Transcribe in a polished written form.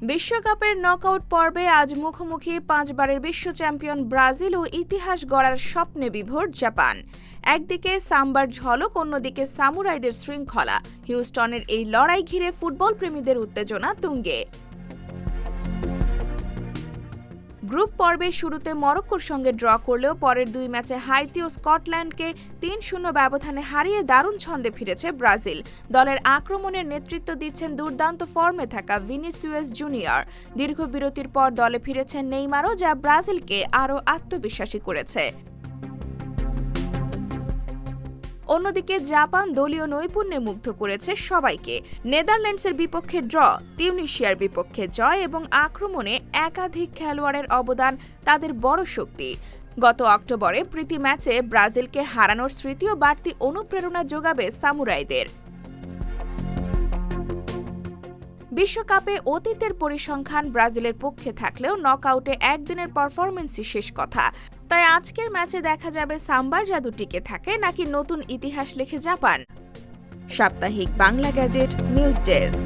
বিশ্বকাপের নকআউট পর্বে আজ মুখোমুখি 5 বারের বিশ্ব চ্যাম্পিয়ন ব্রাজিল ও ইতিহাস গড়ার স্বপ্নে বিভোর জাপান। একদিকে সাম্বার ঝলক, অন্যদিকে সামুরাইদের শৃঙ্খলা। হিউস্টনের এই লড়াই ঘিরে ফুটবল প্রেমীদের উত্তেজনা তুঙ্গে। গ্রুপ পর্বে শুরুতে মরক্কোর সঙ্গে ড্র করলেও পরের 2 ম্যাচে হাইতি ও স্কটল্যান্ডকে 3-0 ব্যবধানে হারিয়ে দারুণ ছন্দে ফিরেছে ব্রাজিল। দলের আক্রমণের নেতৃত্ব দিচ্ছেন দুর্দান্ত ফর্মে থাকা ভিনিসিয়াস জুনিয়র। দীর্ঘ বিরতির পর দলে ফিরেছেন নেইমারও, যা ব্রাজিলকে আরও আত্মবিশ্বাসী করেছে। অন্যদিকে জাপান দলীয় নৈপুণ্যে মুগ্ধ করেছে সবাইকে। নেদারল্যান্ডসের বিপক্ষে ড্র, তিউনিশিয়ার বিপক্ষে জয় এবং আক্রমণে একাধিক খেলোয়াড়ের অবদান তাদের বড় শক্তি। গত অক্টোবরে প্রীতি ম্যাচে ব্রাজিলকে হারানোর স্মৃতিও বাড়তি অনুপ্রেরণা যোগাবে সামুরাইদের। বিশ্বকাপে অতীতের পরিসংখ্যান ব্রাজিলের পক্ষে থাকলেও নকআউটে একদিনের পারফরম্যান্সই শেষ কথা। তাই আজকের ম্যাচে দেখা যাবে সাম্বার জাদু টিকে থাকে নাকি নতুন ইতিহাস লেখে জাপান। সাপ্তাহিক বাংলা গ্যাজেট, নিউজ ডেস্ক।